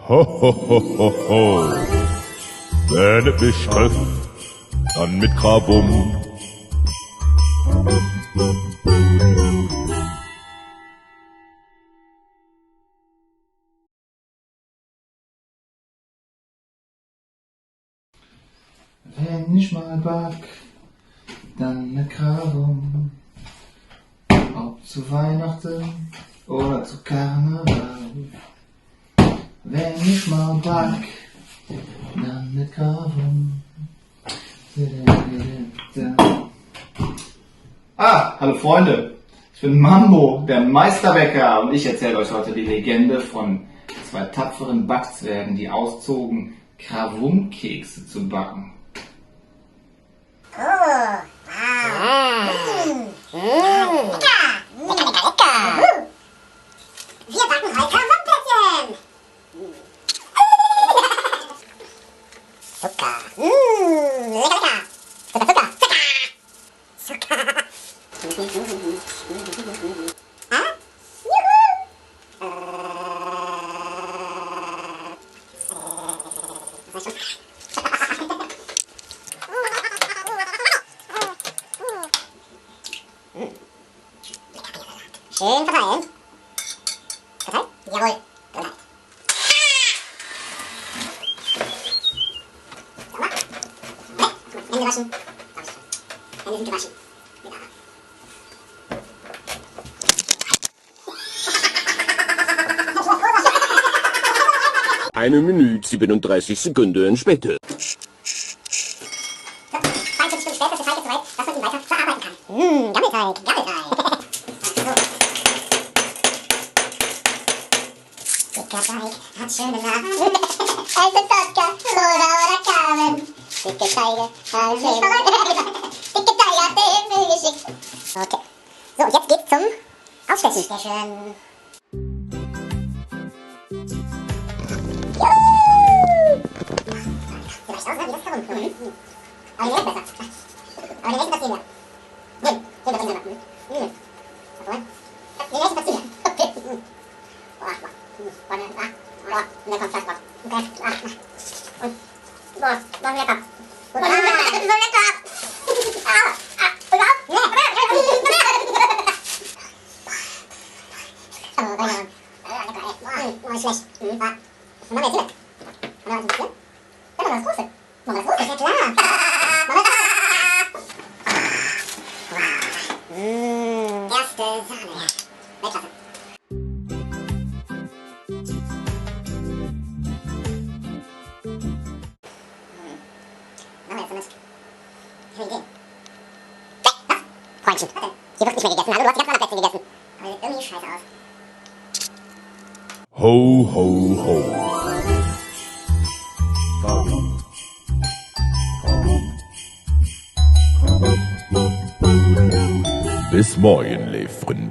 Ho, ho, ho, ho, ho. Wenn es mich trifft, dann mit Krawumm. Wenn ich mal back, dann mit Krawumm. Ob zu Weihnachten oder zu Karneval. Wenn ich mal back, dann mit Krawumm. Hallo Freunde, ich bin Mambo, der Meisterbäcker, und ich erzähle euch heute die Legende von zwei tapferen Backzwergen, die auszogen, Krawumm-Kekse zu backen. Lecker! Wir backen heute Krawummplätzchen! Zucker! Lecker! Zucker! Zucker! Schön verteilen. Verteilt? Jawohl. Bereit. Hände waschen. Hände sind gewaschen. Eine Minute 37 Sekunden später. 42 Stunden später ist der Teig jetzt soweit, dass man ihn weiter verarbeiten kann. Gammelteig, Gammelteig. Dicker Teig hat schöne Namen. Also Vodka, Rosa oder Carmen. Dicke Teige haben Leben. Dicke Teige hat der Himmel geschickt. Okay. So, und jetzt geht's zum Ausstechen. Sehr schön. Vielleicht aus, ne? Wie das herum. Aber den Rest besser. Aber den nächsten platzieren wir. Den platzieren wir noch. Obwohl. Den nächsten platzieren wir. Okay. Und dann kommt das raus. Okay. Und. Boah, noch lecker. So lecker. Oh, ist schlecht. Was machen wir jetzt hier? Haben wir was interessiert? Dann machen wir das Große. Machen wir das Große? Ja klar. Machen wir das. Erste Sahne. Weltklasse. Machen wir jetzt damit. Ich will Ideen. Was? Freundchen. Hier wird nicht mehr gegessen. Hallo, du hast die ganzen anderen Plätzchen gegessen. Aber sieht irgendwie scheiße aus. Ho, ho, ho. Bis morgen, liebe Freunde.